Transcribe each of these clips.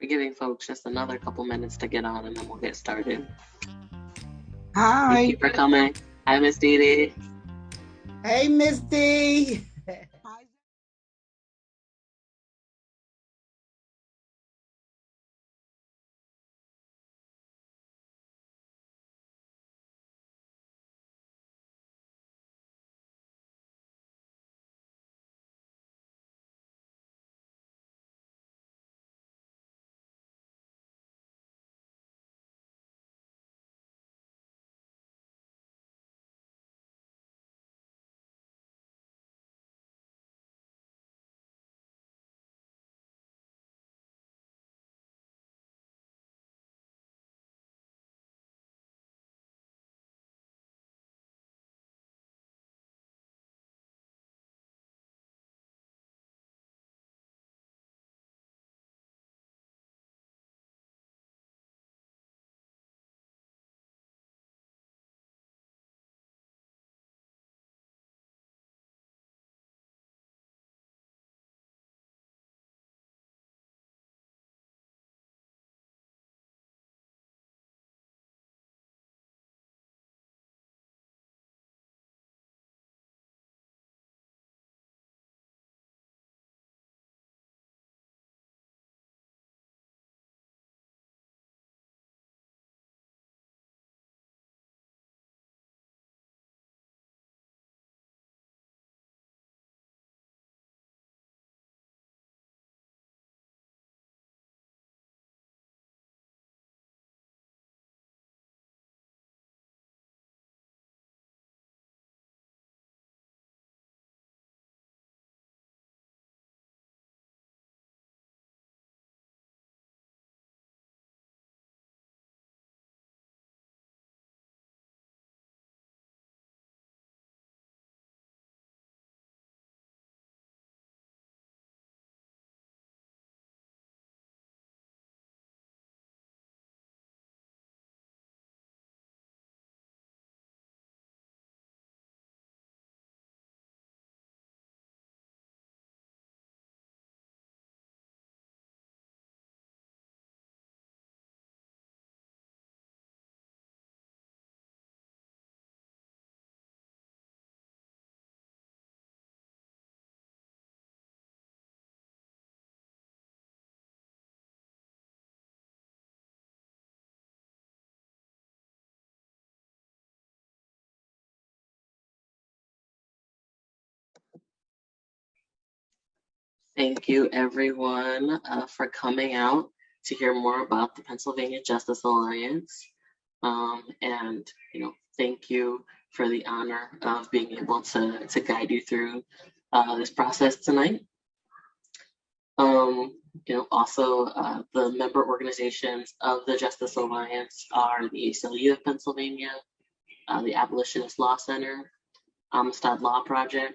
We're giving folks just another couple minutes to get on and then we'll get started. Thank you Hi. for coming. Hi, Miss Dee Dee. Hey, Misty. Thank you, everyone, for coming out to hear more about the Pennsylvania Justice Alliance. And, thank you for the honor of being able to guide you through this process tonight. Also, the member organizations of the Justice Alliance are the ACLU of Pennsylvania, the Abolitionist Law Center, Amistad Law Project,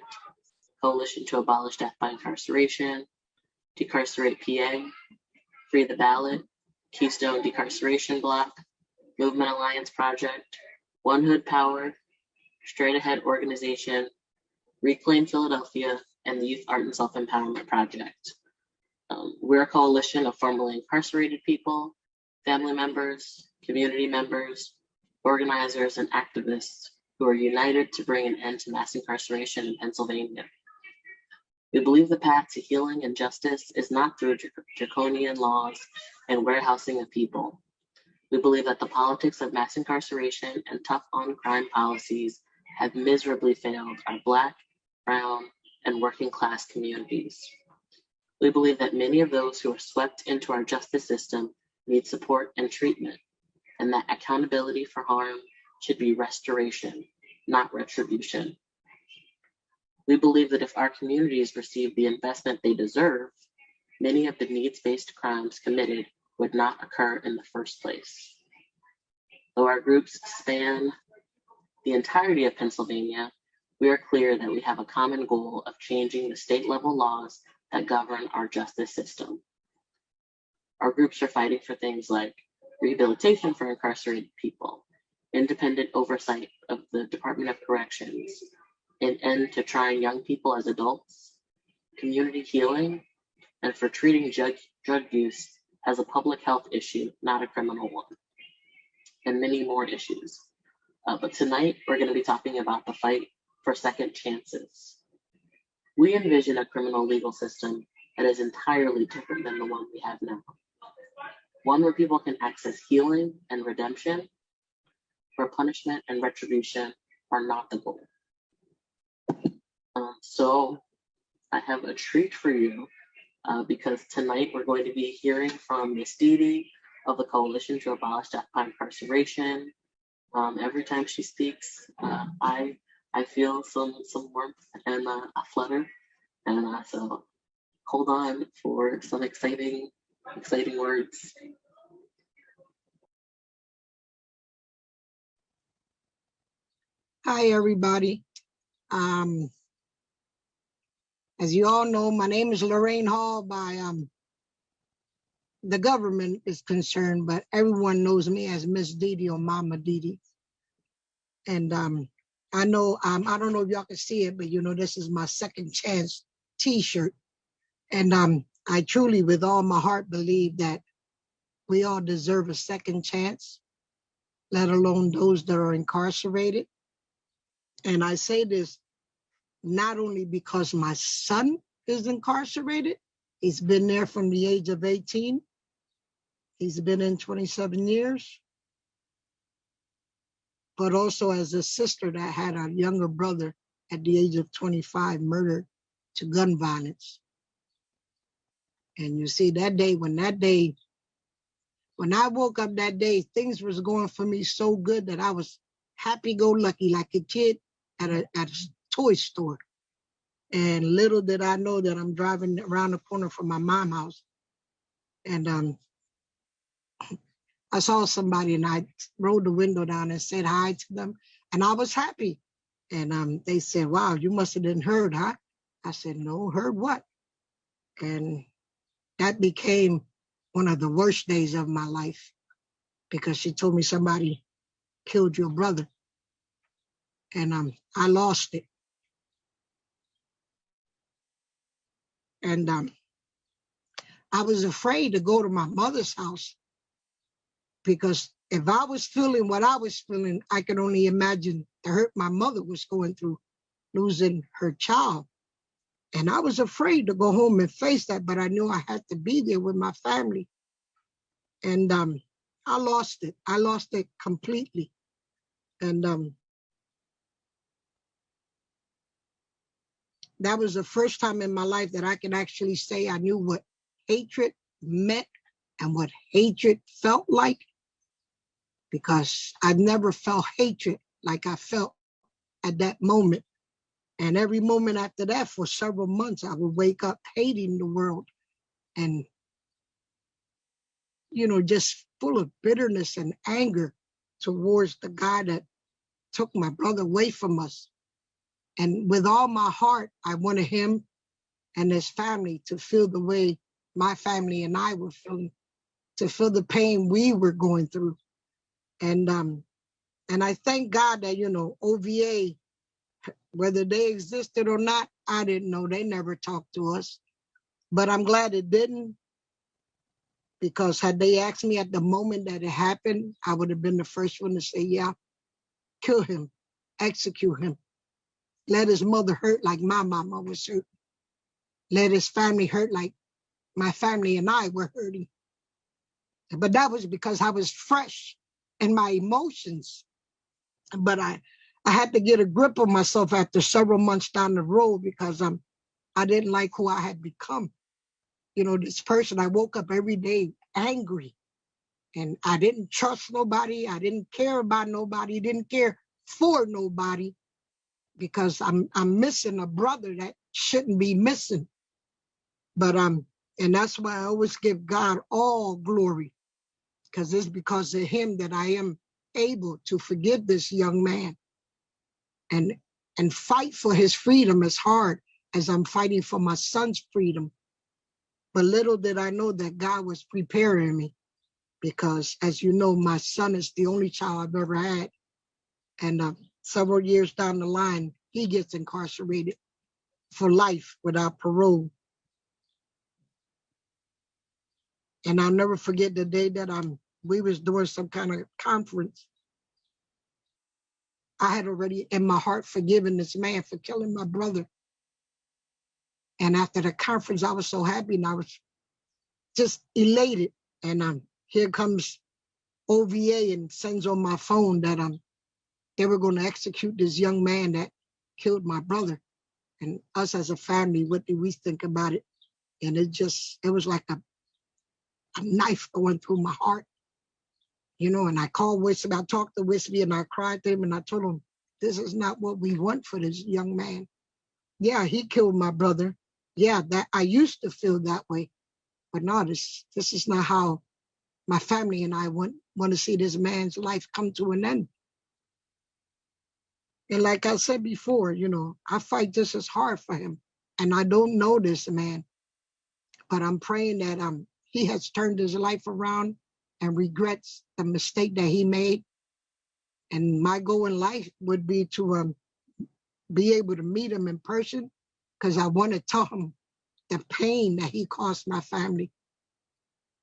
Coalition to Abolish Death by Incarceration, Decarcerate PA, Free the Ballot, Keystone Decarceration Block, Movement Alliance Project, One Hood Power, Straight Ahead Organization, Reclaim Philadelphia, and the Youth Art and Self-Empowerment Project. We're a coalition of formerly incarcerated people, family members, community members, organizers, and activists who are united to bring an end to mass incarceration in Pennsylvania. We believe the path to healing and justice is not through draconian laws and warehousing of people. We believe that the politics of mass incarceration and tough on crime policies have miserably failed our Black, brown, and working class communities. We believe that many of those who are swept into our justice system need support and treatment, and that accountability for harm should be restoration, not retribution. We believe that if our communities receive the investment they deserve, many of the needs-based crimes committed would not occur in the first place. Though our groups span the entirety of Pennsylvania, we are clear that we have a common goal of changing the state-level laws that govern our justice system. Our groups are fighting for things like rehabilitation for incarcerated people, independent oversight of the Department of Corrections, an end to trying young people as adults, community healing, and for treating drug use as a public health issue, not a criminal one, and many more issues. But tonight, we're going to be talking about the fight for second chances. We envision a criminal legal system that is entirely different than the one we have now. One where people can access healing and redemption, where punishment and retribution are not the goal. So I have a treat for you because tonight we're going to be hearing from Ms. Dee of the Coalition to Abolish Death by Incarceration. Every time she speaks, I feel some warmth and a flutter, and so hold on for some exciting words. Hi, everybody. As you all know, my name is Lorraine Hall by the government is concerned, but everyone knows me as Miss Dee or Mama Dee. And I know, I don't know if y'all can see it, but this is my second chance t-shirt. And I truly, with all my heart, believe that we all deserve a second chance, let alone those that are incarcerated. And I say this not only because my son is incarcerated, he's been there from the age of 18. He's been in 27 years. But also as a sister that had a younger brother at the age of 25 murdered to gun violence. And you see, when I woke up that day, things was going for me so good that I was happy-go-lucky, like a kid at a toy store. And little did I know that I'm driving around the corner from my mom's house. And I saw somebody and I rolled the window down and said hi to them. And I was happy. And they said, wow, you must have been heard, huh? I said, no, heard what? And that became one of the worst days of my life because she told me somebody killed your brother. And I lost it. And I was afraid to go to my mother's house because if I was feeling what I was feeling, I could only imagine the hurt my mother was going through, losing her child. And I was afraid to go home and face that, but I knew I had to be there with my family. And I lost it. I lost it completely. And that was the first time in my life that I could actually say I knew what hatred meant and what hatred felt like, because I've never felt hatred like I felt at that moment. And every moment after that, for several months, I would wake up hating the world and, just full of bitterness and anger towards the guy that took my brother away from us. And with all my heart, I wanted him and his family to feel the way my family and I were feeling, to feel the pain we were going through. And I thank God that, OVA, whether they existed or not, I didn't know. They never talked to us. But I'm glad it didn't, because had they asked me at the moment that it happened, I would have been the first one to say, yeah, kill him, execute him. Let his mother hurt like my mama was hurt. Let his family hurt like my family and I were hurting. But that was because I was fresh in my emotions. But I had to get a grip of myself after several months down the road, because I didn't like who I had become. This person, I woke up every day angry, and I didn't trust nobody. I didn't care about nobody, didn't care for nobody, because I'm missing a brother that shouldn't be missing. But and that's why I always give God all glory, because it's because of him that I am able to forgive this young man and fight for his freedom as hard as I'm fighting for my son's freedom. But little did I know that God was preparing me, because as you know, my son is the only child I've ever had. And several years down the line, he gets incarcerated for life without parole. And I'll never forget the day that we was doing some kind of conference. I had already in my heart forgiven this man for killing my brother. And after the conference, I was so happy and I was just elated. And here comes OVA and sends on my phone that they were going to execute this young man that killed my brother. And us as a family, what did we think about it? And it was like a knife going through my heart, and I called Wispy, I talked to Wispy and I cried to him and I told him, this is not what we want for this young man. Yeah, he killed my brother. Yeah, that I used to feel that way. But no, this is not how my family and I want to see this man's life come to an end. And like I said before, I fight just as hard for him. And I don't know this man, but I'm praying that he has turned his life around and regrets the mistake that he made. And my goal in life would be to be able to meet him in person, because I want to tell him the pain that he caused my family,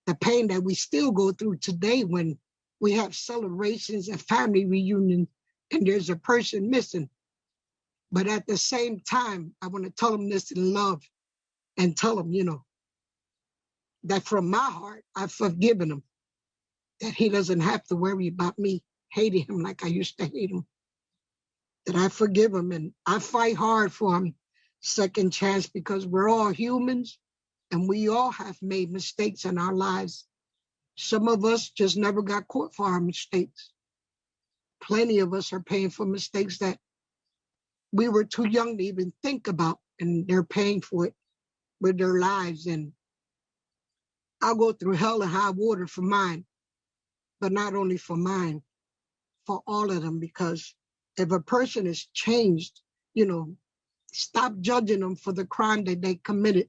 the pain that we still go through today when we have celebrations and family reunions and there's a person missing. But at the same time, I want to tell him this in love and tell him, that from my heart, I've forgiven him, that he doesn't have to worry about me hating him like I used to hate him, that I forgive him and I fight hard for him second chance, because we're all humans and we all have made mistakes in our lives. Some of us just never got caught for our mistakes. Plenty of us are paying for mistakes that we were too young to even think about, and they're paying for it with their lives. And I'll go through hell and high water for mine, but not only for mine, for all of them, because if a person is changed, stop judging them for the crime that they committed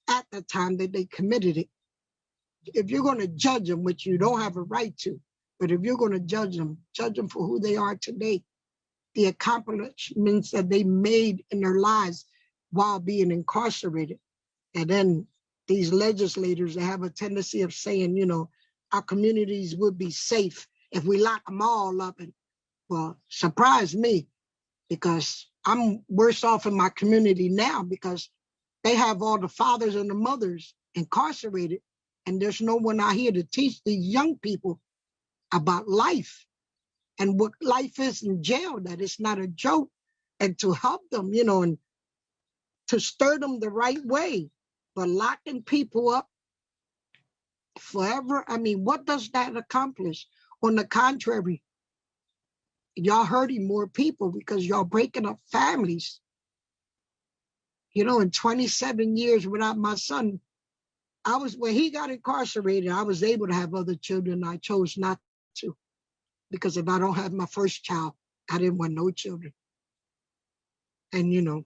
at the time that they committed it. If you're going to judge them, which you don't have a right to, but if you're going to judge them for who they are today, the accomplishments that they made in their lives while being incarcerated. And then these legislators that have a tendency of saying, our communities would be safe if we lock them all up. And well, surprise me, because I'm worse off in my community now, because they have all the fathers and the mothers incarcerated, and there's no one out here to teach these young people about life and what life is in jail, that it's not a joke, and to help them, and to stir them the right way. But locking people up forever, what does that accomplish? On the contrary, y'all hurting more people because y'all breaking up families. In 27 years without my son, when he got incarcerated, I was able to have other children. I chose not to, because if I don't have my first child, I didn't want no children. And,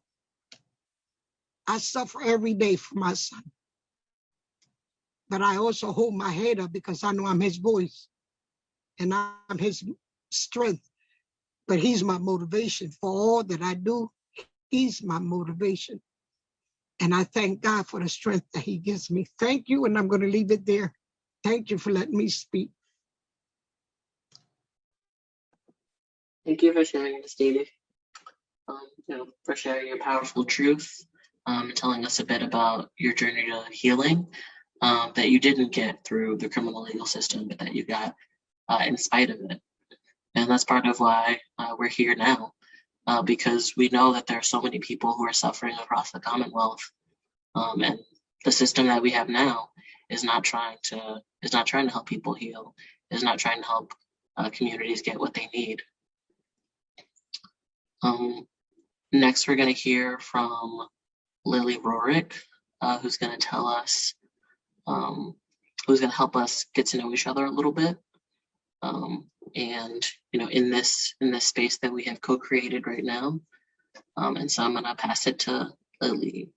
I suffer every day for my son. But I also hold my head up because I know I'm his voice and I'm his strength. But he's my motivation for all that I do. He's my motivation. And I thank God for the strength that he gives me. Thank you, and I'm going to leave it there. Thank you for letting me speak. Thank you for sharing this, David. For sharing your powerful truth, and telling us a bit about your journey to healing that you didn't get through the criminal legal system, but that you got in spite of it. And that's part of why we're here now, because we know that there are so many people who are suffering across the Commonwealth, and the system that we have now is not trying to help people heal, is not trying to help communities get what they need. Next, we're going to hear from Lily Rorick, who's going to tell us, who's going to help us get to know each other a little bit. And in this space that we have co-created right now. And so I'm going to pass it to Lily.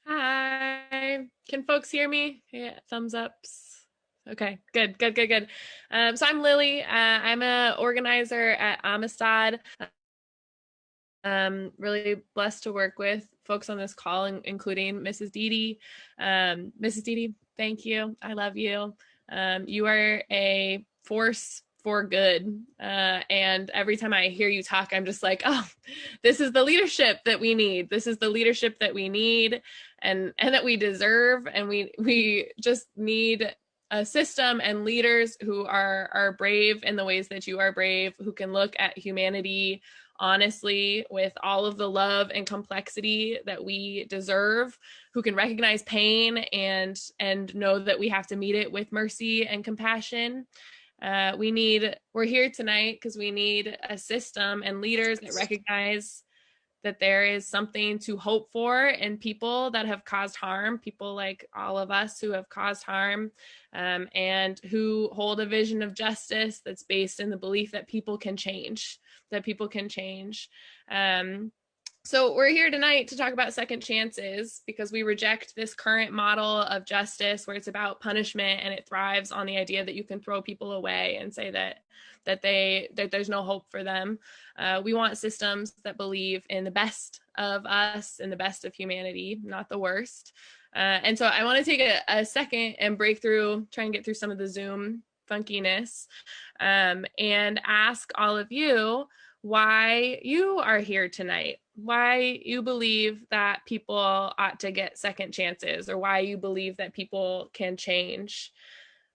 Hi, can folks hear me? Yeah, thumbs ups. Okay, good. So I'm Lily. I'm an organizer at Amistad. Really blessed to work with folks on this call, including Mrs. Dede. Mrs. Dede, thank you. I love you. You are a force for good. And every time I hear you talk, I'm just like, oh, this is the leadership that we need. This is the leadership that we need and that we deserve. And we just need a system and leaders who are brave in the ways that you are brave, who can look at humanity honestly with all of the love and complexity that we deserve, who can recognize pain and know that we have to meet it with mercy and compassion. We're here tonight because we need a system and leaders that recognize that there is something to hope for in people that have caused harm, people like all of us who have caused harm, and who hold a vision of justice that's based in the belief that people can change, So we're here tonight to talk about second chances because we reject this current model of justice where it's about punishment and it thrives on the idea that you can throw people away and say that there's no hope for them. We want systems that believe in the best of us and the best of humanity, not the worst. And so I want to take a second and break through, try and get through some of the Zoom funkiness, and ask all of you why you are here tonight, why you believe that people ought to get second chances, or why you believe that people can change.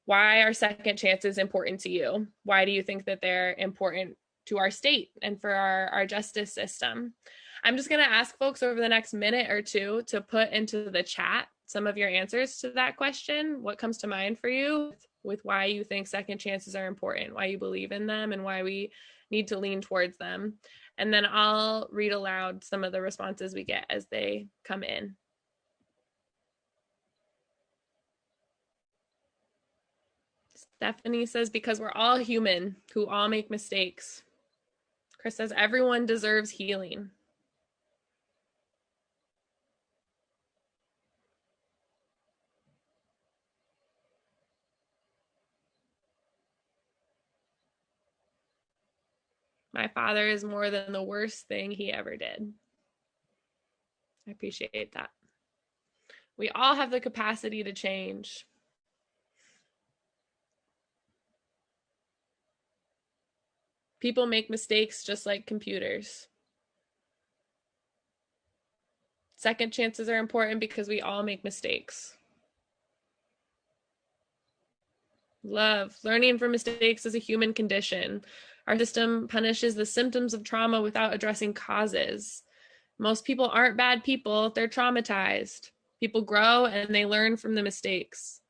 Why are second chances important to you? Why do you think that they're important to our state and for our justice system? I'm just going to ask folks over the next minute or two to put into the chat some of your answers to that question. What comes to mind for you with why you think second chances are important, why you believe in them, and why we need to lean towards them. And then I'll read aloud some of the responses we get as they come in. Stephanie says, because we're all human who all make mistakes. Chris says, everyone deserves healing. My father is more than the worst thing he ever did. I appreciate that. We all have the capacity to change. People make mistakes just like computers. Second chances are important because we all make mistakes. Love, learning from mistakes is a human condition. Our system punishes the symptoms of trauma without addressing causes. Most people aren't bad people, they're traumatized. People grow and they learn from the mistakes.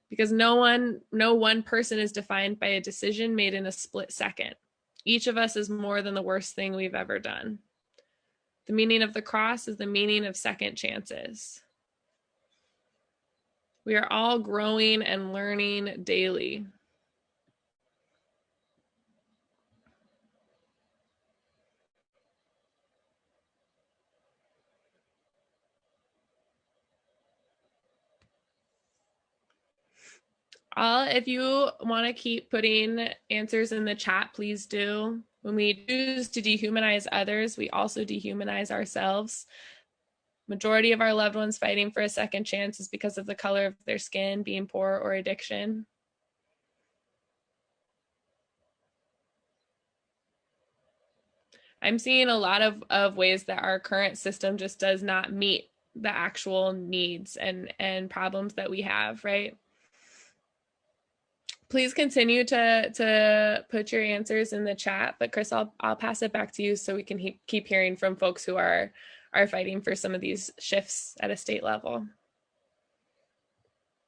Because no one person is defined by a decision made in a split second. Each of us is more than the worst thing we've ever done. The meaning of the cross is the meaning of second chances. We are all growing and learning daily. If you want to keep putting answers in the chat, please do. When we choose to dehumanize others, we also dehumanize ourselves. Majority of our loved ones fighting for a second chance is because of the color of their skin, being poor, or addiction. I'm seeing a lot of ways that our current system just does not meet the actual needs and problems that we have, right? Please continue to put your answers in the chat, but Chris, I'll pass it back to you so we can keep hearing from folks who are fighting for some of these shifts at a state level.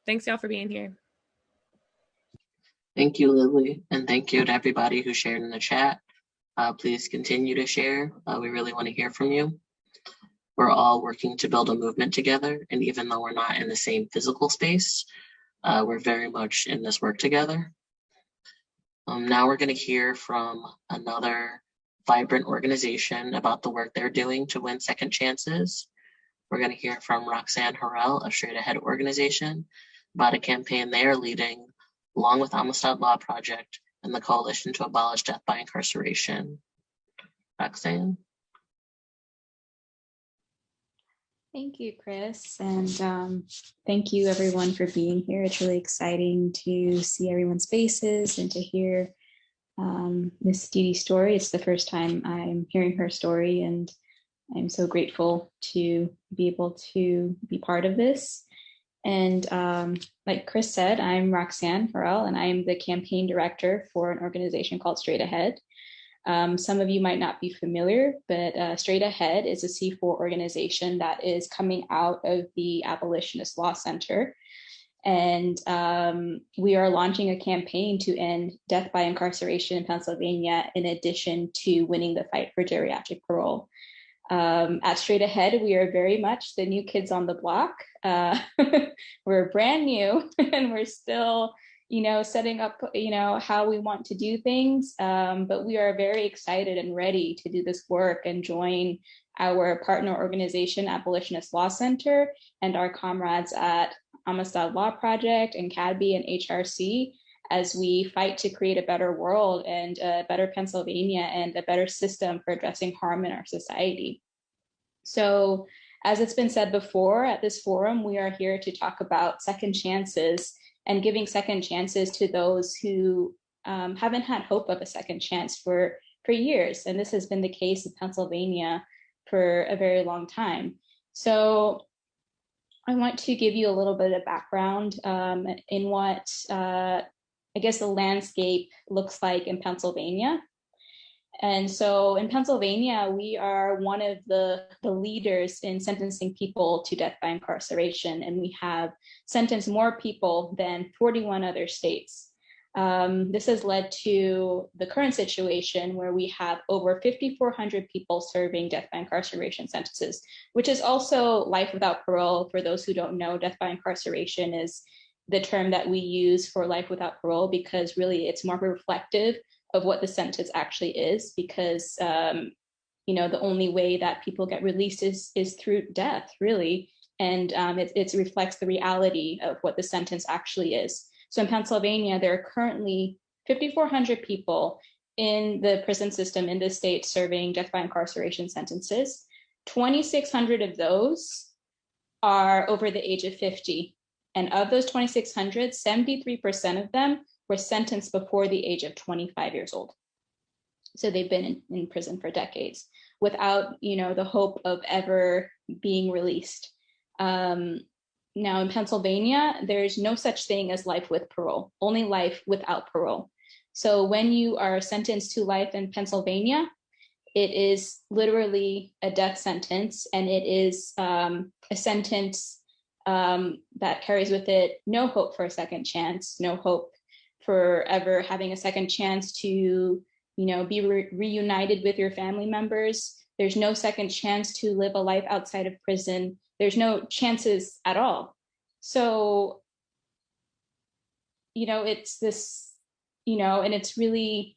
Thanks y'all for being here. Thank you, Lily, and thank you to everybody who shared in the chat. Please continue to share. We really want to hear from you. We're all working to build a movement together, and even though we're not in the same physical space, we're very much in this work together. Now we're going to hear from another vibrant organization about the work they're doing to win second chances. We're going to hear from Roxanne Harrell of Straight Ahead Organization about a campaign they are leading along with Amistad Law Project and the Coalition to Abolish Death by Incarceration. Roxanne? Thank you, Chris. And thank you everyone for being here. It's really exciting to see everyone's faces and to hear Miss Didi's story. It's the first time I'm hearing her story, and I'm so grateful to be able to be part of this. And like Chris said, I'm Roxanne Farrell, and I'm the campaign director for an organization called Straight Ahead. Some of you might not be familiar, but Straight Ahead is a C4 organization that is coming out of the Abolitionist Law Center. And we are launching a campaign to end death by incarceration in Pennsylvania, in addition to winning the fight for geriatric parole. At Straight Ahead, we are very much the new kids on the block. We're brand new and we're still setting up, how we want to do things. But we are very excited and ready to do this work and join our partner organization, Abolitionist Law Center, and our comrades at Amistad Law Project and CADB and HRC as we fight to create a better world and a better Pennsylvania and a better system for addressing harm in our society. So, as it's been said before, at this forum, we are here to talk about second chances and giving second chances to those who haven't had hope of a second chance for years. And this has been the case in Pennsylvania for a very long time. So I want to give you a little bit of background in what I guess the landscape looks like in Pennsylvania. And so in Pennsylvania, we are one of the leaders in sentencing people to death by incarceration, and we have sentenced more people than 41 other states. This has led to the current situation where we have over 5,400 people serving death by incarceration sentences, which is also life without parole. For those who don't know, death by incarceration is the term that we use for life without parole because really it's more reflective of what the sentence actually is, because the only way that people get released is through death, really, and it reflects the reality of what the sentence actually is. So in Pennsylvania, there are currently 5,400 people in the prison system in this state serving death by incarceration sentences. 2,600 of those are over the age of 50, and of those 2,600, 73% of them were sentenced before the age of 25 years old. So they've been in prison for decades without, the hope of ever being released. Now in Pennsylvania, there's no such thing as life with parole, only life without parole. So when you are sentenced to life in Pennsylvania, it is literally a death sentence, and it is a sentence that carries with it no hope for a second chance, no hope for ever having a second chance to, be reunited with your family members. There's no second chance to live a life outside of prison. There's no chances at all. So, it's this, and it's really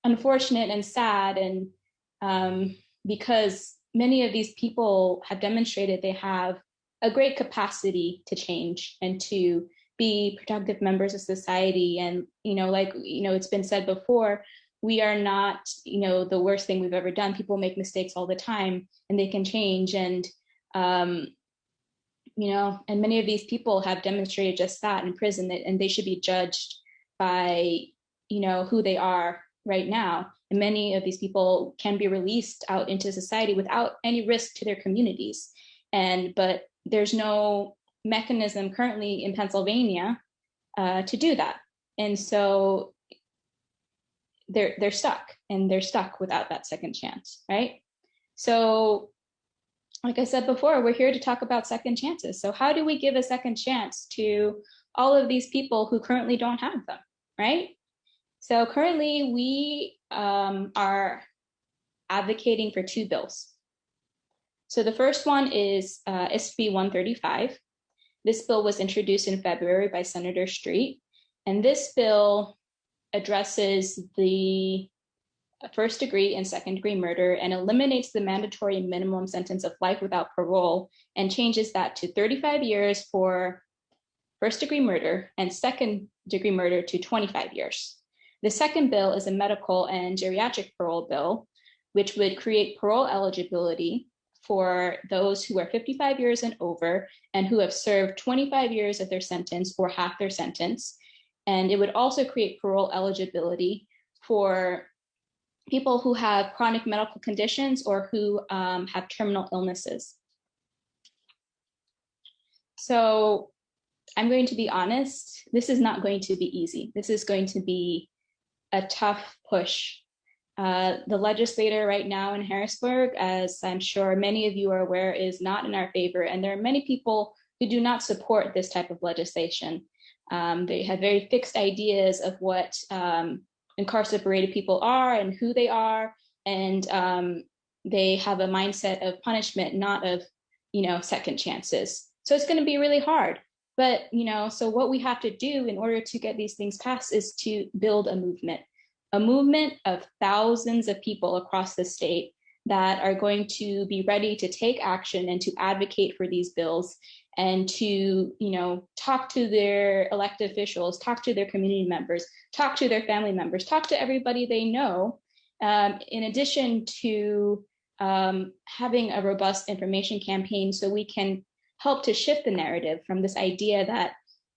unfortunate and sad. And because many of these people have demonstrated they have a great capacity to change and to be productive members of society. And, it's been said before, we are not, the worst thing we've ever done. People make mistakes all the time and they can change. And, and many of these people have demonstrated just that in prison, and they should be judged by, who they are right now. And many of these people can be released out into society without any risk to their communities. But there's no mechanism currently in Pennsylvania to do that. And so they're stuck without that second chance, right? So like I said before, we're here to talk about second chances. So how do we give a second chance to all of these people who currently don't have them, right? So currently we are advocating for two bills. So the first one is SB 135. This bill was introduced in February by Senator Street, and this bill addresses the first degree and second degree murder and eliminates the mandatory minimum sentence of life without parole and changes that to 35 years for first degree murder and second degree murder to 25 years. The second bill is a medical and geriatric parole bill, which would create parole eligibility for those who are 55 years and over and who have served 25 years of their sentence or half their sentence. And it would also create parole eligibility for people who have chronic medical conditions or who have terminal illnesses. So I'm going to be honest, this is not going to be easy. This is going to be a tough push. The legislator right now in Harrisburg, as I'm sure many of you are aware, is not in our favor. And there are many people who do not support this type of legislation. They have very fixed ideas of what incarcerated people are and who they are. And they have a mindset of punishment, not of, second chances. So it's going to be really hard. But, so what we have to do in order to get these things passed is to build a movement of thousands of people across the state that are going to be ready to take action and to advocate for these bills and to, talk to their elected officials, talk to their community members, talk to their family members, talk to everybody they know, in addition to having a robust information campaign so we can help to shift the narrative from this idea that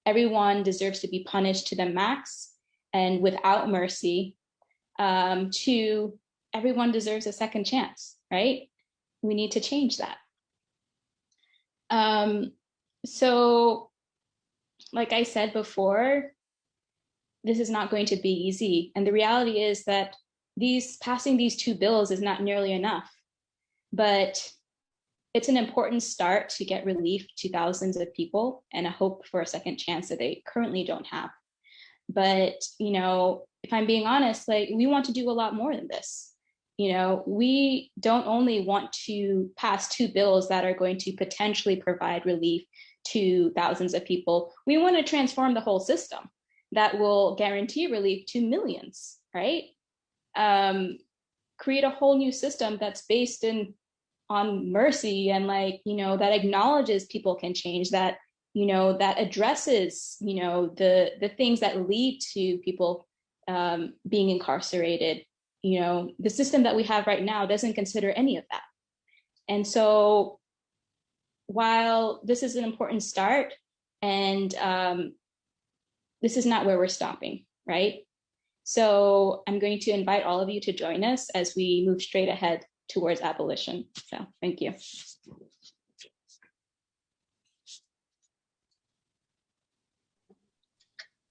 everyone deserves to be punished to the max and without mercy to everyone deserves a second chance, right? We need to change that. So, like I said before, this is not going to be easy. And the reality is that passing these two bills is not nearly enough. But it's an important start to get relief to thousands of people and a hope for a second chance that they currently don't have. But, if I'm being honest, we want to do a lot more than this. We don't only want to pass two bills that are going to potentially provide relief to thousands of people. We want to transform the whole system that will guarantee relief to millions, right? Create a whole new system that's based on mercy and that acknowledges people can change, that that addresses the things that lead to people being incarcerated. The system that we have right now doesn't consider any of that. And so while this is an important start, and this is not where we're stopping, right? So I'm going to invite all of you to join us as we move straight ahead towards abolition. So thank you.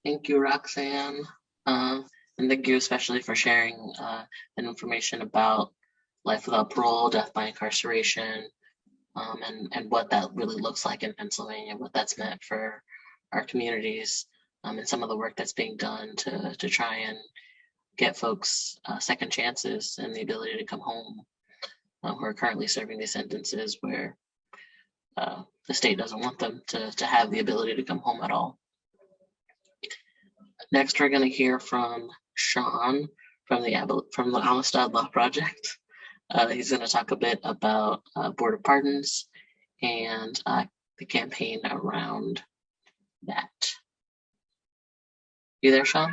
Thank you, Roxanne. And thank you especially for sharing information about life without parole, death by incarceration, and what that really looks like in Pennsylvania, what that's meant for our communities, and some of the work that's being done to try and get folks second chances and the ability to come home who are currently serving these sentences where the state doesn't want them to have the ability to come home at all. Next, we're going to hear from Sean from the Amistad Law Project. He's going to talk a bit about Board of Pardons and the campaign around that. You there, Sean?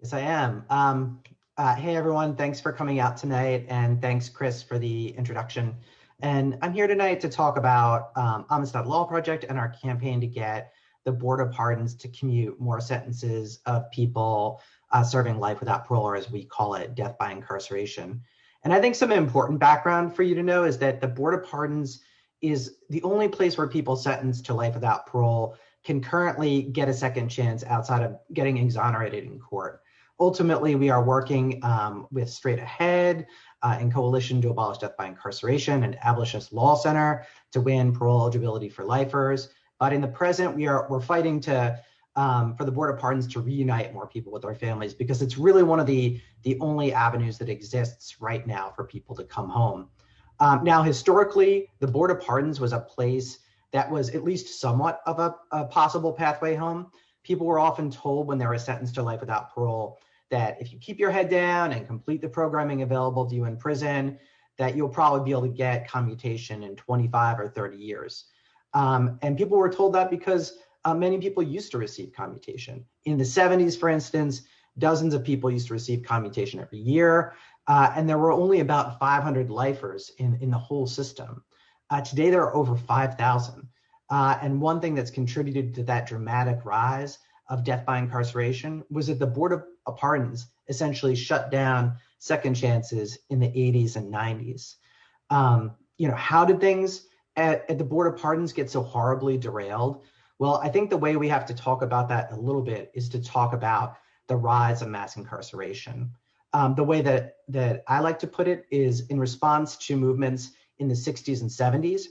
Yes, I am. Hey, everyone. Thanks for coming out tonight. And thanks, Chris, for the introduction. And I'm here tonight to talk about Amistad Law Project and our campaign to get the Board of Pardons to commute more sentences of people serving life without parole, or as we call it, death by incarceration. And I think some important background for you to know is that the Board of Pardons is the only place where people sentenced to life without parole can currently get a second chance outside of getting exonerated in court. Ultimately, we are working with Straight Ahead in coalition to abolish death by incarceration and Abolitionist Law Center to win parole eligibility for lifers. But in the present, we're fighting for the Board of Pardons to reunite more people with their families, because it's really one of the only avenues that exists right now for people to come home. Now, historically, the Board of Pardons was a place that was at least somewhat of a possible pathway home. People were often told when they were sentenced to life without parole that if you keep your head down and complete the programming available to you in prison, that you'll probably be able to get commutation in 25 or 30 years. And people were told that because many people used to receive commutation. In the 70s, for instance, dozens of people used to receive commutation every year. And there were only about 500 lifers in the whole system. Today, there are over 5,000. And one thing that's contributed to that dramatic rise of death by incarceration was that the Board of Pardons essentially shut down second chances in the 80s and 90s. How did things at the Board of Pardons get so horribly derailed? Well, I think the way we have to talk about that a little bit is to talk about the rise of mass incarceration. The way that I like to put it is in response to movements in the 60s and 70s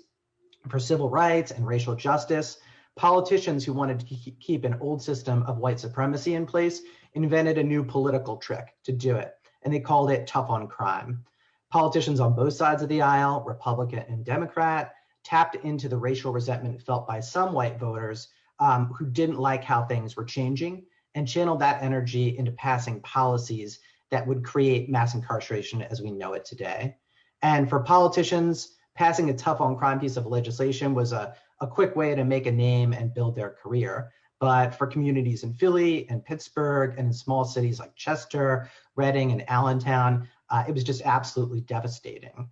for civil rights and racial justice, politicians who wanted to keep an old system of white supremacy in place invented a new political trick to do it, and they called it tough on crime. Politicians on both sides of the aisle, Republican and Democrat, tapped into the racial resentment felt by some white voters who didn't like how things were changing and channeled that energy into passing policies that would create mass incarceration as we know it today. And for politicians, passing a tough on crime piece of legislation was a quick way to make a name and build their career. But for communities in Philly and Pittsburgh and in small cities like Chester, Reading, and Allentown, it was just absolutely devastating.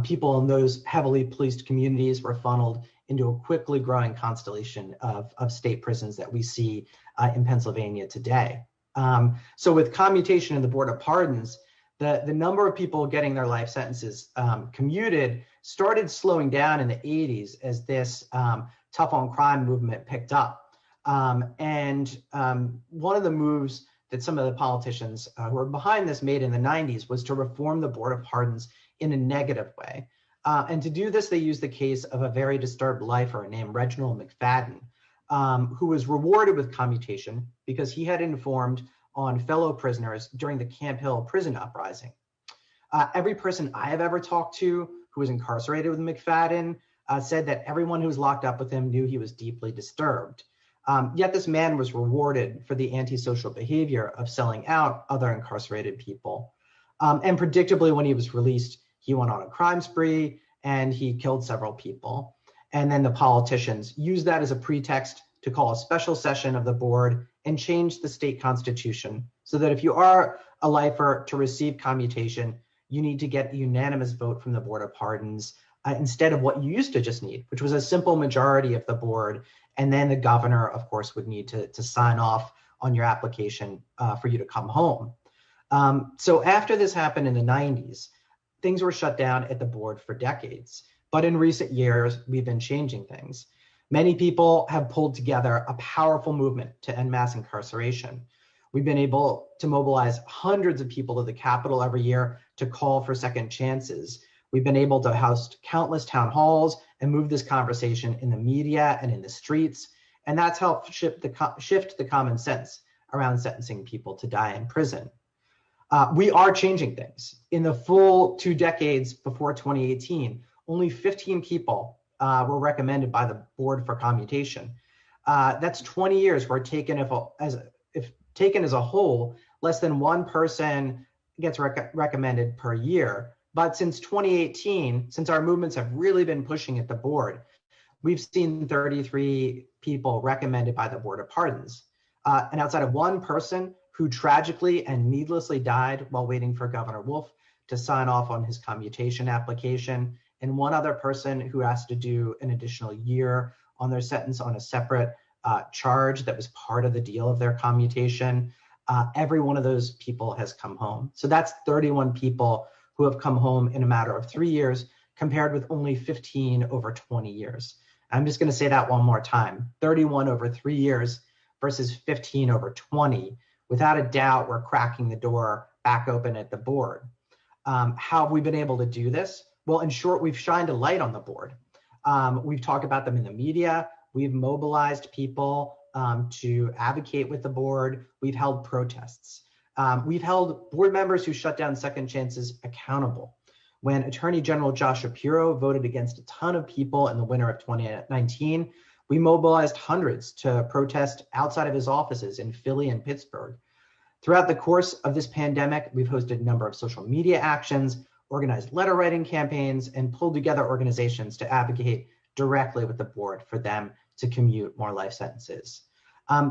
People in those heavily policed communities were funneled into a quickly growing constellation of state prisons that we see in Pennsylvania today. So with commutation in the Board of Pardons, the number of people getting their life sentences commuted started slowing down in the 80s as this tough on crime movement picked up. And one of the moves that some of the politicians who were behind this made in the 90s was to reform the Board of Pardons in a negative way. And to do this, they used the case of a very disturbed lifer named Reginald Mcfadden, who was rewarded with commutation because he had informed on fellow prisoners during the Camp Hill prison uprising. Every person I have ever talked to who was incarcerated with Mcfadden said that everyone who was locked up with him knew he was deeply disturbed. Yet this man was rewarded for the antisocial behavior of selling out other incarcerated people. And predictably, when he was released, he went on a crime spree and he killed several people. And then the politicians used that as a pretext to call a special session of the board and change the state constitution so that if you are a lifer to receive commutation, you need to get a unanimous vote from the Board of Pardons instead of what you used to just need, which was a simple majority of the board. And then the governor, of course, would need to sign off on your application for you to come home. So after this happened in the 90s, things were shut down at the board for decades. But in recent years, we've been changing things. Many people have pulled together a powerful movement to end mass incarceration. We've been able to mobilize hundreds of people to the Capitol every year to call for second chances. We've been able to host countless town halls and move this conversation in the media and in the streets. And that's helped shift the common sense around sentencing people to die in prison. We are changing things. In the full 2 decades before 2018, only 15 people were recommended by the board for commutation. That's 20 years where taken if taken as a whole, less than one person gets recommended per year. But since 2018, since our movements have really been pushing at the board, we've seen 33 people recommended by the Board of Pardons. And outside of one person who tragically and needlessly died while waiting for Governor Wolf to sign off on his commutation application, and one other person who has to do an additional year on their sentence on a separate charge that was part of the deal of their commutation, every one of those people has come home. So that's 31 people who have come home in a matter of 3 years, compared with only 15 over 20 years. I'm just going to say that one more time. 31 over 3 years versus 15 over 20. Without a doubt, we're cracking the door back open at the board. How have we been able to do this? Well, in short, we've shined a light on the board. We've talked about them in the media. We've mobilized people to advocate with the board. We've held protests. We've held board members who shut down second chances accountable. When Attorney General Josh Shapiro voted against a ton of people in the winter of 2019, we mobilized hundreds to protest outside of his offices in Philly and Pittsburgh. Throughout the course of this pandemic, we've hosted a number of social media actions, organized letter writing campaigns, and pulled together organizations to advocate directly with the board for them to commute more life sentences.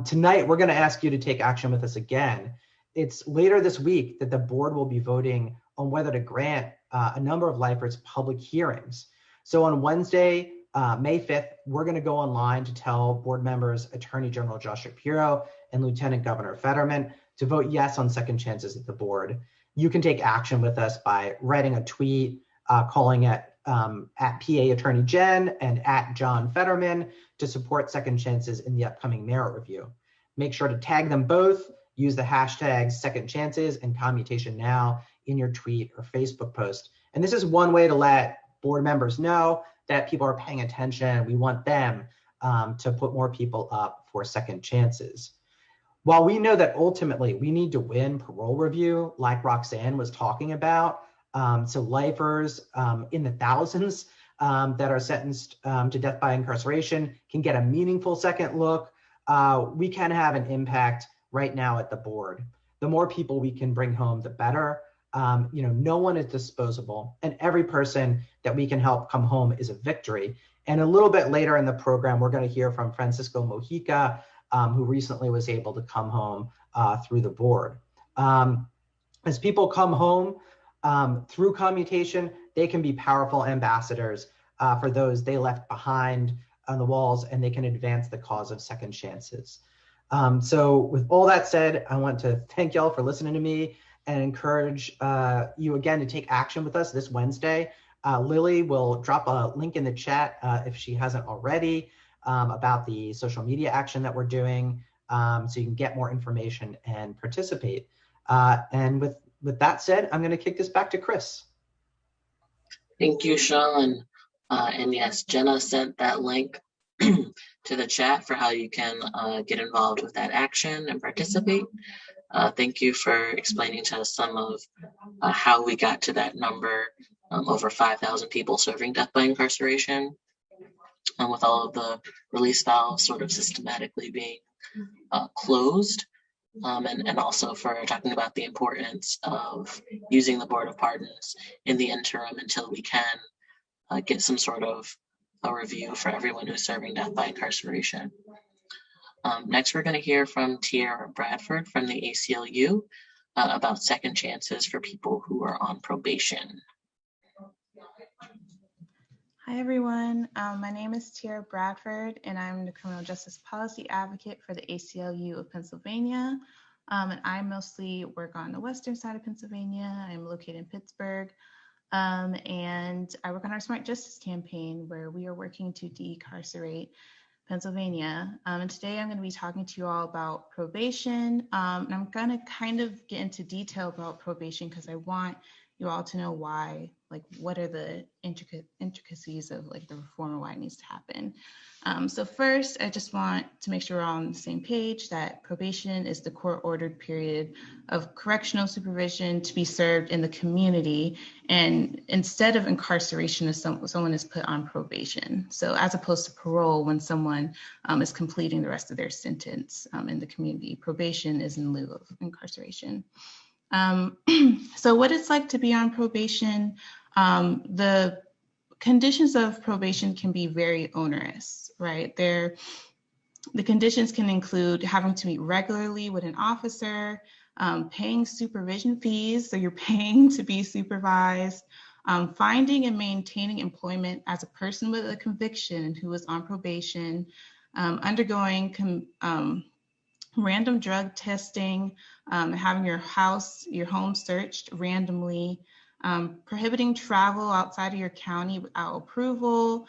Tonight, we're going to ask you to take action with us again. It's later this week that the board will be voting on whether to grant a number of lifers public hearings. So on Wednesday, May 5th, we're going to go online to tell board members, Attorney General Josh Shapiro and Lieutenant Governor Fetterman to vote yes on second chances at the board. You can take action with us by writing a tweet, calling at PA Attorney Jen and at John Fetterman to support second chances in the upcoming merit review. Make sure to tag them both, use the hashtags second chances and commutation now in your tweet or Facebook post. And this is one way to let board members know that people are paying attention. We want them to put more people up for second chances. While we know that ultimately we need to win parole review, like Roxanne was talking about, so lifers in the thousands that are sentenced to death by incarceration can get a meaningful second look, we can have an impact right now at the board. The more people we can bring home, the better. No one is disposable, and every person that we can help come home is a victory. And a little bit later in the program, we're going to hear from Francisco Mojica, who recently was able to come home through the board. As people come home through commutation, they can be powerful ambassadors for those they left behind on the walls, and they can advance the cause of second chances. So with all that said, I want to thank y'all for listening to me and encourage you again to take action with us this Wednesday. Lily will drop a link in the chat if she hasn't already about the social media action that we're doing, so you can get more information and participate. And with that said, I'm going to kick this back to Chris. Thank you, Sean. And yes, Jenna sent that link to the chat for how you can get involved with that action and participate. Thank you for explaining to us some of how we got to that number, over 5,000 people serving death by incarceration, with all of the release valves sort of systematically being closed, and also for talking about the importance of using the Board of Pardons in the interim until we can get some sort of a review for everyone who's serving death by incarceration. Next, we're going to hear from Tiara Bradford from the ACLU about second chances for people who are on probation. Hi, everyone. My name is Tiara Bradford, and I'm the Criminal Justice Policy Advocate for the ACLU of Pennsylvania. And I mostly work on the western side of Pennsylvania. I'm located in Pittsburgh. And I work on our Smart Justice campaign, where we are working to decarcerate Pennsylvania. And today I'm going to be talking to you all about probation. And I'm going to kind of get into detail about probation because I want you all to know why, like what are the intricacies of like the reform and why it needs to happen. So first, I just want to make sure we're all on the same page that probation is the court-ordered period of correctional supervision to be served in the community, and instead of incarceration, if someone is put on probation. So as opposed to parole, when someone is completing the rest of their sentence in the community, probation is in lieu of incarceration. So what it's like to be on probation, the conditions of probation can be very onerous, right? The conditions can include having to meet regularly with an officer, paying supervision fees, so you're paying to be supervised, finding and maintaining employment as a person with a conviction who is on probation, undergoing random drug testing, having your home searched randomly, prohibiting travel outside of your county without approval.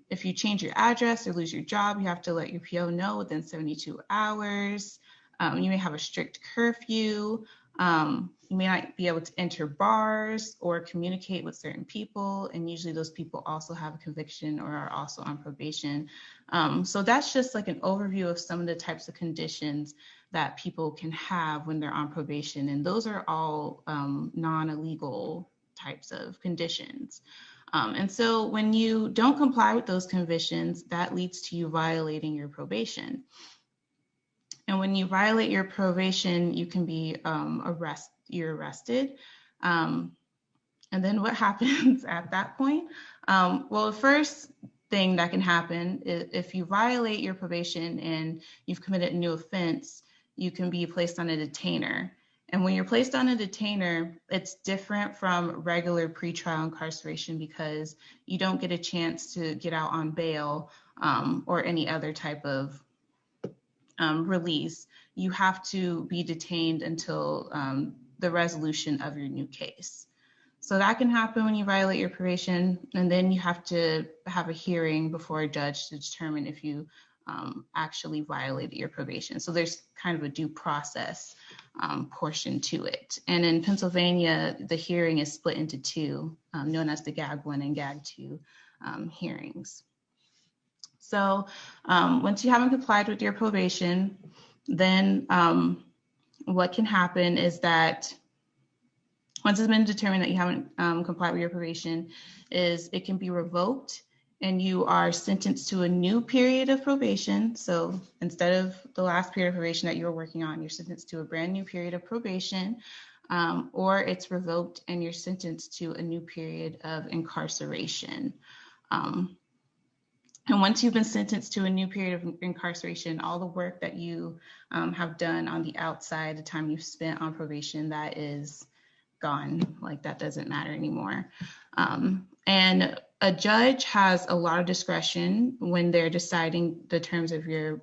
If you change your address or lose your job, you have to let your PO know within 72 hours. You may have a strict curfew. You may not be able to enter bars or communicate with certain people. And usually those people also have a conviction or are also on probation. So that's just like an overview of some of the types of conditions that people can have when they're on probation. And those are all non-illegal types of conditions. And so when you don't comply with those conditions, that leads to you violating your probation. And when you violate your probation, you can be arrested. And then what happens at that point? Well, the first thing that can happen is if you violate your probation and you've committed a new offense, you can be placed on a detainer. And when you're placed on a detainer, it's different from regular pretrial incarceration because you don't get a chance to get out on bail or any other type of release. You have to be detained until the resolution of your new case. So that can happen when you violate your probation, and then you have to have a hearing before a judge to determine if you actually violated your probation. So there's kind of a due process portion to it. And in Pennsylvania, the hearing is split into two, known as the GAG 1 and GAG 2 hearings. So once you haven't complied with your probation, then what can happen is that once it's been determined that you haven't complied with your probation, is it can be revoked and you are sentenced to a new period of probation. So instead of the last period of probation that you were working on, you're sentenced to a brand new period of probation, or it's revoked and you're sentenced to a new period of incarceration. And once you've been sentenced to a new period of incarceration, all the work that you have done on the outside, the time you've spent on probation, that is gone. Like, that doesn't matter anymore. And a judge has a lot of discretion when they're deciding the terms of your,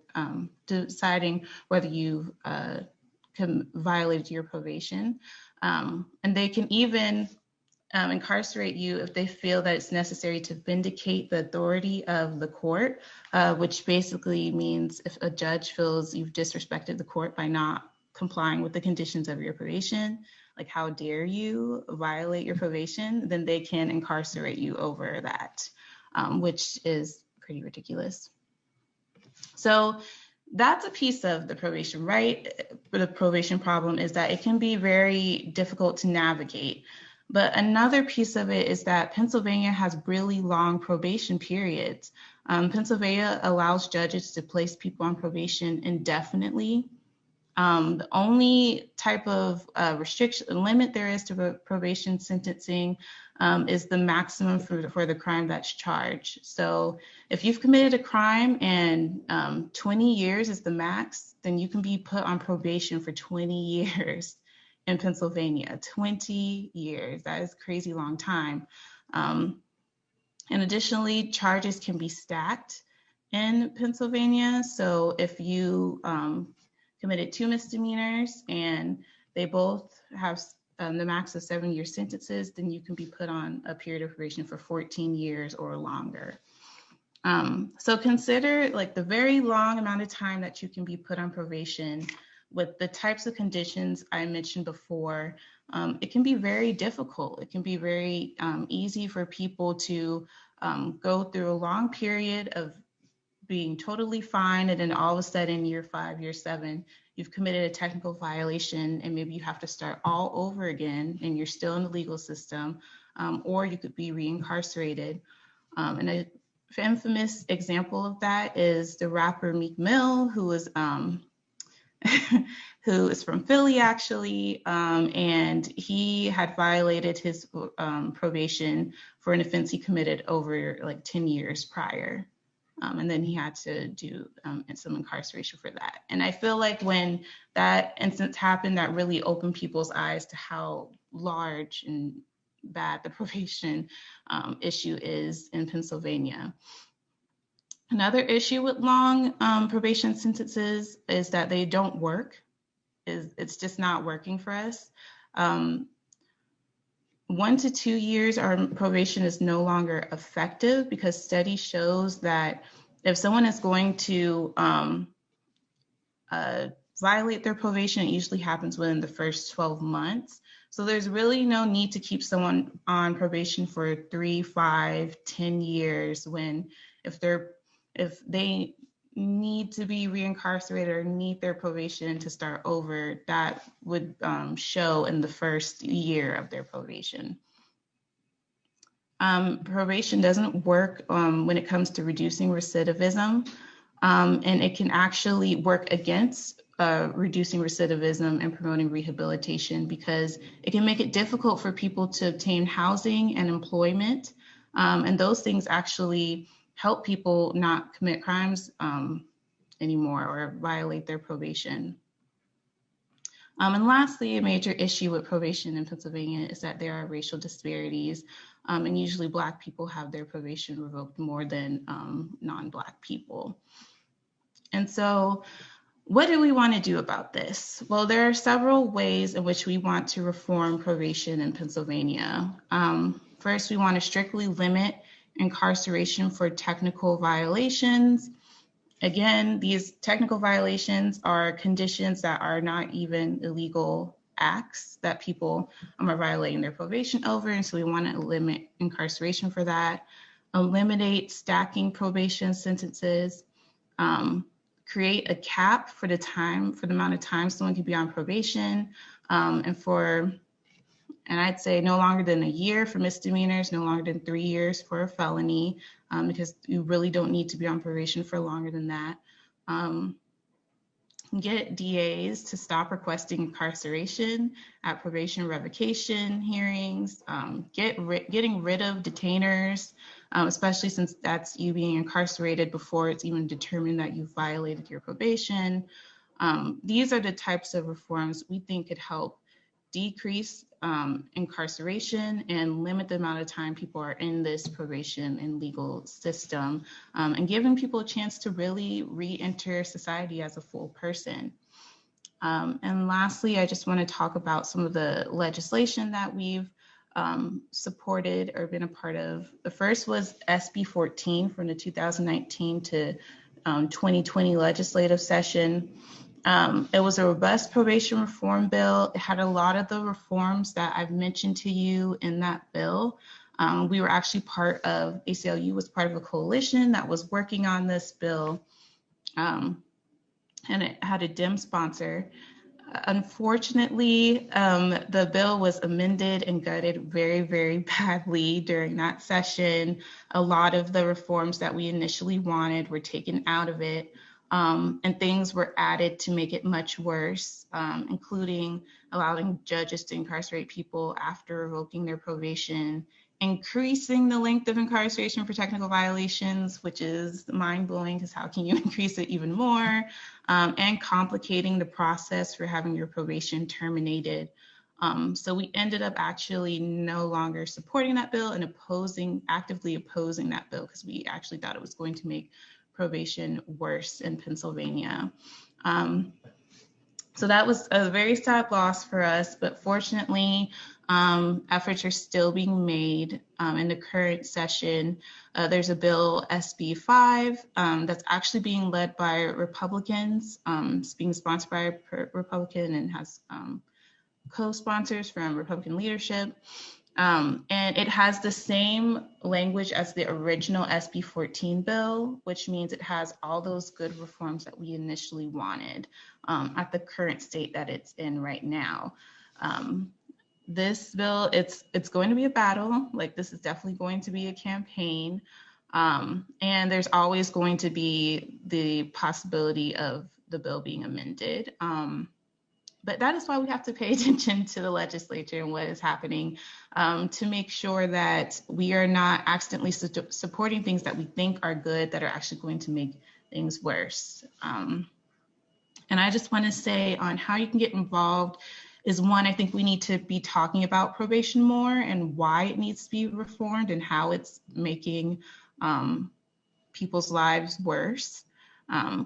deciding whether you've violated your probation. And they can even incarcerate you if they feel that it's necessary to vindicate the authority of the court, which basically means if a judge feels you've disrespected the court by not complying with the conditions of your probation, like how dare you violate your probation, then they can incarcerate you over that, which is pretty ridiculous. So that's a piece of the probation, right? The probation problem is that it can be very difficult to navigate. But another piece of it is that Pennsylvania has really long probation periods. Pennsylvania allows judges to place people on probation indefinitely. The only type of restriction limit there is to probation sentencing is the maximum for the crime that's charged. So if you've committed a crime and 20 years is the max, then you can be put on probation for 20 years in Pennsylvania. 20 years, that is a crazy long time. And additionally, charges can be stacked in Pennsylvania. So if you committed 2 misdemeanors and they both have the max of 7-year sentences, then you can be put on a period of probation for 14 years or longer. So consider like the very long amount of time that you can be put on probation with the types of conditions I mentioned before. It can be very difficult. It can be very easy for people to go through a long period of being totally fine, and then all of a sudden, year 5, year 7, you've committed a technical violation, and maybe you have to start all over again, and you're still in the legal system, or you could be reincarcerated. And an infamous example of that is the rapper Meek Mill, who is who is from Philly, actually, and he had violated his probation for an offense he committed over like 10 years prior. And then he had to do some incarceration for that. And I feel like when that instance happened, that really opened people's eyes to how large and bad the probation issue is in Pennsylvania. Another issue with long probation sentences is that they don't work. It's just not working for us. 1 to 2 years, our probation is no longer effective because study shows that if someone is going to violate their probation, it usually happens within the first 12 months. So there's really no need to keep someone on probation for 3, 5, 10 years when if they need to be reincarcerated or need their probation to start over, that would show in the first year of their probation. Probation doesn't work when it comes to reducing recidivism, and it can actually work against reducing recidivism and promoting rehabilitation because it can make it difficult for people to obtain housing and employment, and those things actually help people not commit crimes anymore or violate their probation. And lastly, a major issue with probation in Pennsylvania is that there are racial disparities, and usually Black people have their probation revoked more than non-Black people. And so what do we want to do about this? Well, there are several ways in which we want to reform probation in Pennsylvania. First, we want to strictly limit incarceration for technical violations. Again, these technical violations are conditions that are not even illegal acts that people are violating their probation over, and so we want to limit incarceration for that. Eliminate stacking probation sentences. Create a cap for the amount of time someone can be on probation, and I'd say no longer than a year for misdemeanors, no longer than 3 years for a felony, because you really don't need to be on probation for longer than that. Get DAs to stop requesting incarceration at probation revocation hearings, getting rid of detainers, especially since that's you being incarcerated before it's even determined that you've violated your probation. These are the types of reforms we think could help decrease incarceration and limit the amount of time people are in this probation and legal system, and giving people a chance to really re-enter society as a full person. And lastly, I just want to talk about some of the legislation that we've supported or been a part of. The first was SB 14 from the 2019 to 2020 legislative session. It was a robust probation reform bill. It had a lot of the reforms that I've mentioned to you in that bill. We were actually ACLU was part of a coalition that was working on this bill, and it had a Dem sponsor. Unfortunately, the bill was amended and gutted very, very badly during that session. A lot of the reforms that we initially wanted were taken out of it. And things were added to make it much worse, including allowing judges to incarcerate people after revoking their probation, increasing the length of incarceration for technical violations, which is mind-blowing because how can you increase it even more, and complicating the process for having your probation terminated. So we ended up actually no longer supporting that bill and actively opposing that bill because we actually thought it was going to make probation worse in Pennsylvania. So that was a very sad loss for us, but fortunately, efforts are still being made in the current session. There's a bill, SB 5, that's actually being led by Republicans. It's being sponsored by a Republican and has co-sponsors from Republican leadership. And it has the same language as the original SB 14 bill, which means it has all those good reforms that we initially wanted at the current state that it's in right now. This bill, it's going to be a battle. Like, this is definitely going to be a campaign. And there's always going to be the possibility of the bill being amended. But that is why we have to pay attention to the legislature and what is happening to make sure that we are not accidentally supporting things that we think are good that are actually going to make things worse. And I just want to say on how you can get involved is one, I think we need to be talking about probation more and why it needs to be reformed and how it's making people's lives worse.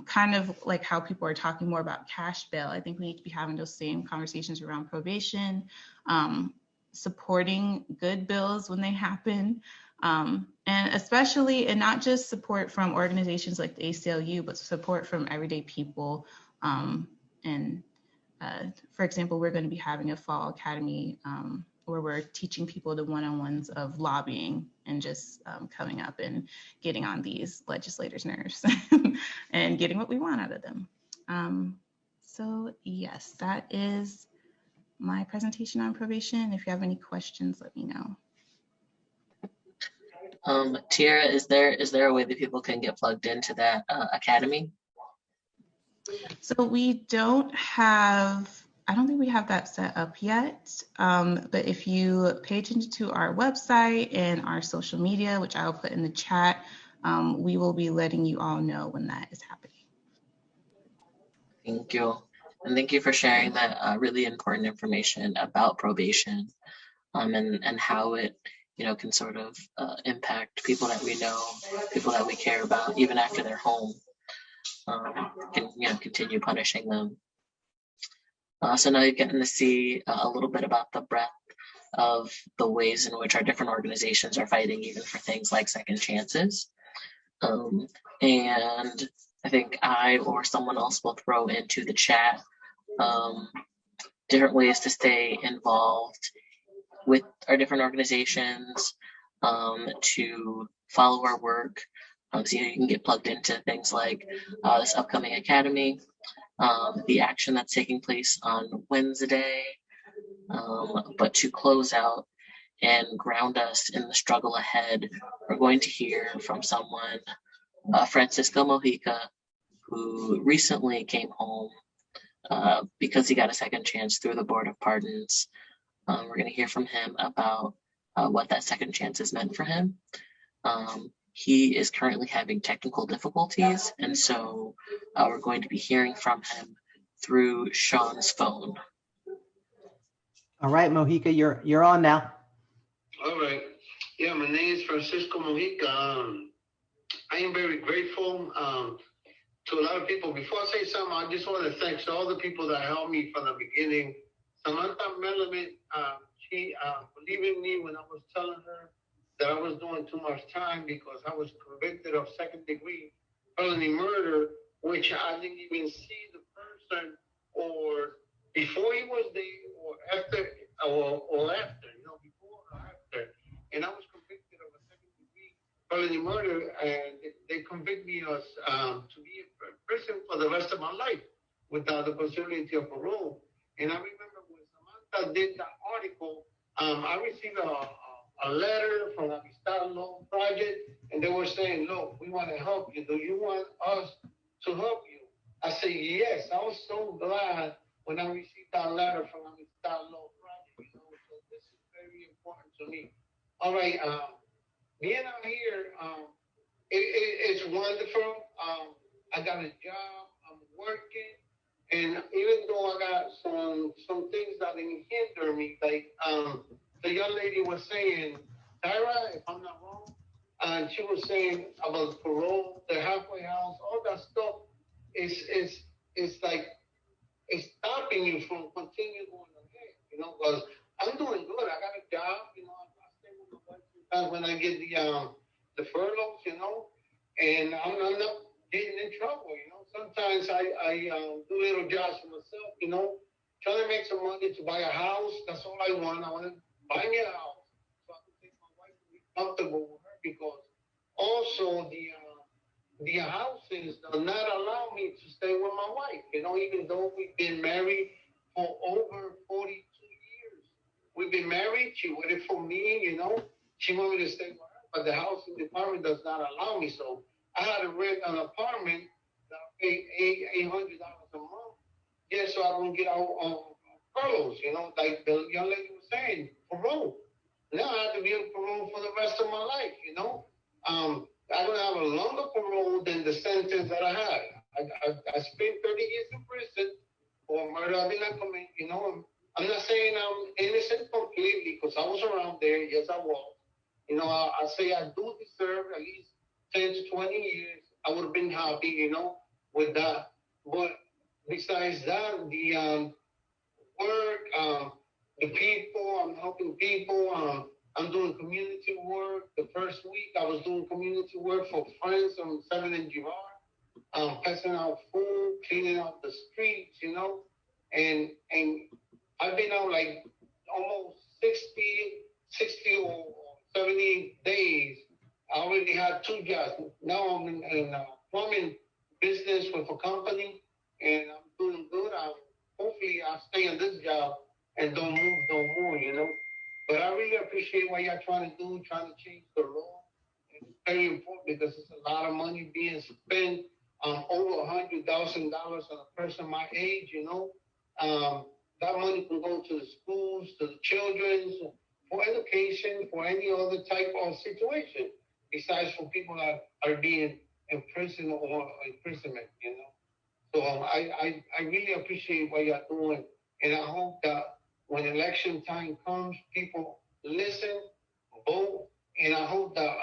Kind of like how people are talking more about cash bail. I think we need to be having those same conversations around probation, supporting good bills when they happen, and especially, and not just support from organizations like the ACLU, but support from everyday people. For example, we're going to be having a fall academy where we're teaching people the one-on-ones of lobbying and just coming up and getting on these legislators' nerves and getting what we want out of them. So yes, that is my presentation on probation. If you have any questions, let me know. Tiara, is there a way that people can get plugged into that academy? So we don't have, I don't think we have that set up yet, but if you pay attention to our website and our social media, which I'll put in the chat, we will be letting you all know when that is happening. Thank you. And thank you for sharing that really important information about probation, and how it, can sort of impact people that we know, people that we care about, even after they're home, can, continue punishing them. So now you're getting to see a little bit about the breadth of the ways in which our different organizations are fighting even for things like second chances. And I think I or someone else will throw into the chat different ways to stay involved with our different organizations, to follow our work, so you can get plugged into things like this upcoming academy, the action that's taking place on Wednesday. But to close out and ground us in the struggle ahead, we're going to hear from someone, Francisco Mojica, who recently came home because he got a second chance through the Board of Pardons. We're going to hear from him about what that second chance has meant for him. He is currently having technical difficulties, and so we're going to be hearing from him through Sean's phone. All right, Mojica, you're on now. All right. Yeah, my name is Francisco Mojica. I am very grateful to a lot of people. Before I say something, I just want to thank all the people that helped me from the beginning. Samantha Melamed, she believed in me when I was telling her that I was doing too much time because I was convicted of second-degree felony murder, which I didn't even see the person or before he was there or after, before or after. And I was convicted of a second-degree felony murder, and they convict me as to be in prison for the rest of my life without the possibility of parole. And I remember when Samantha did that article, I received a letter from the Amistad Law Project, and they were saying, look, we want to help you. Do you want us to help you? I said, yes. I was so glad when I received that letter from the Amistad Law Project. So this is very important to me. All right, being out here, it's wonderful. I got a job, I'm working, and even though I got some things that didn't hinder me, like the young lady was saying, Tyra, if I'm not wrong, and she was saying about parole, the halfway house, all that stuff is like it's stopping you from continuing going ahead, because I'm doing good. I got a job, I stay with my wife sometimes when I get the furloughs, and I'm not getting in trouble, Sometimes I do little jobs for myself, trying to make some money to buy a house. That's all I want. I want to buy me a house so I can take my wife and be comfortable with her, because also the houses do not allow me to stay with my wife, even though we've been married for over 42 years. We've been married. She waited for me, She wanted me to stay with her, but the house in the apartment does not allow me. So I had to rent an apartment that I pay $800 a month, just so I don't get out on furloughs, like the young lady was saying, parole. Now I have to be on parole for the rest of my life, I'm going to have a longer parole than the sentence that I had. I spent 30 years in prison for murder I did not commit, I'm not saying I'm innocent completely, because I was around there. Yes, I was. I say I do deserve at least 10 to 20 years. I would have been happy, with that. But besides that, the work, the people, I'm helping people. I'm doing community work. The first week I was doing community work for friends on 7th and Girard, passing out food, cleaning out the streets, and I've been out like almost 60 or 70 days. I already had 2 jobs. Now I'm in plumbing business with a company, and I'm doing good. Hopefully I'll stay in this job and don't move no more, But I really appreciate what y'all trying to do, trying to change the law. And it's very important because it's a lot of money being spent, over $100,000 on a person my age, That money can go to the schools, to the children, for education, for any other type of situation, besides for people that are being imprisoned or imprisonment, So I really appreciate what you're doing, and I hope that when election time comes, people listen, vote, and I hope that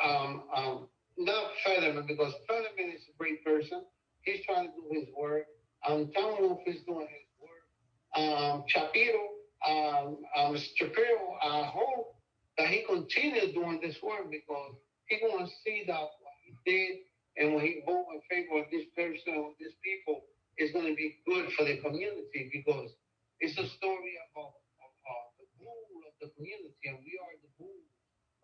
not Fetterman, because Fetterman is a great person. He's trying to do his work. Tom Wolf is doing his work. Shapiro, Shapiro, I hope that he continues doing this work, because he want to see that what he did and when he vote in favor of this person or these people is going to be good for the community, because it's a story about the bull of the community, and we are the bull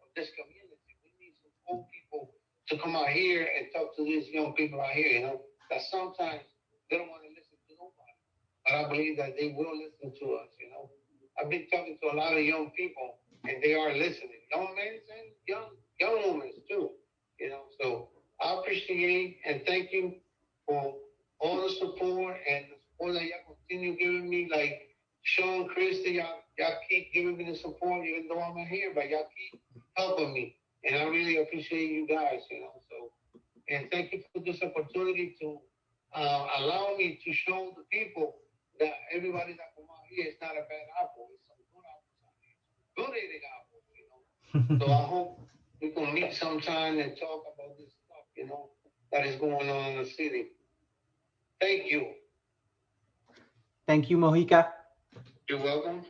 of this community. We need some old people to come out here and talk to these young people out here, that sometimes they don't want to listen to nobody. But I believe that they will listen to us, I've been talking to a lot of young people, and they are listening. Young men and young women too, So I appreciate and thank you for all the support and the support that y'all continue giving me. Like Sean, Christy, y'all keep giving me the support, even though I'm not here, but y'all keep helping me. And I really appreciate you guys, So, and thank you for this opportunity to allow me to show the people that everybody that come out here is not a bad apple. It's some good apples out here. Good eating apples, So I hope we can meet sometime and talk about this stuff, that is going on in the city. Thank you. Thank you, Mojica. You're welcome.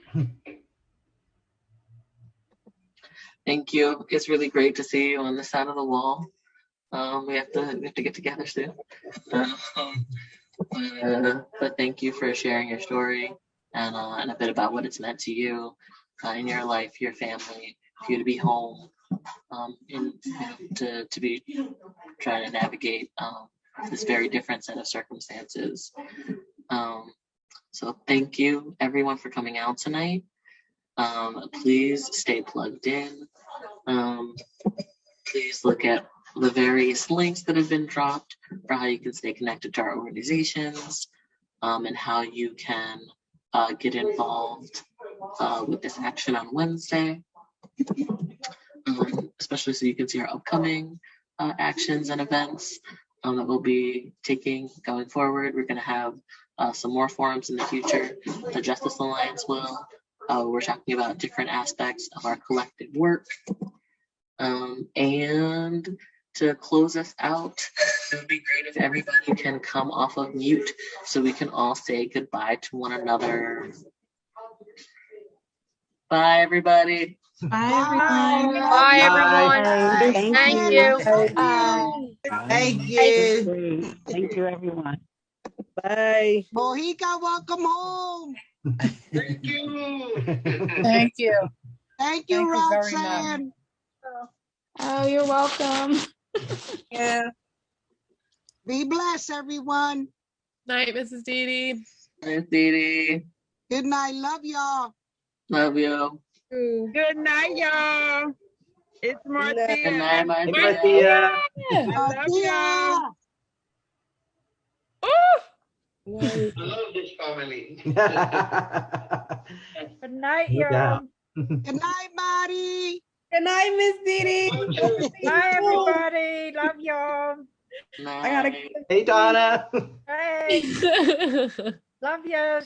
Thank you. It's really great to see you on this side of the wall. We have to get together soon. But thank you for sharing your story and a bit about what it's meant to you in your life, your family, for you to be home, and to be trying to navigate this very different set of circumstances. So thank you, everyone, for coming out tonight. Please stay plugged in. Please look at the various links that have been dropped for how you can stay connected to our organizations, and how you can get involved with this action on Wednesday, especially so you can see our upcoming actions and events that we'll be taking going forward. We're going to have some more forums in the future. The Justice Alliance will. We're talking about different aspects of our collective work. And to close us out, it would be great if everybody can come off of mute so we can all say goodbye to one another. Bye, everybody. Bye, everyone. Bye, everyone. Thank you. Thank you. Thank you, everyone. Bye. Mojica, welcome home. Thank you. Thank you. Thank you, Roxanne. Oh, you're welcome. Yeah. Be blessed, everyone. Night, Mrs. Dee. Thanks, Dee. Good night. Love y'all. Love you. Good night, y'all. It's Marcia. Good night, my Marcia. Marcia. I love this family. Good night, No y'all. doubt. Good night, Marty. Good night, Miss Didi. Bye, everybody. Love y'all. Night. Hey, Donna. Hey, love you.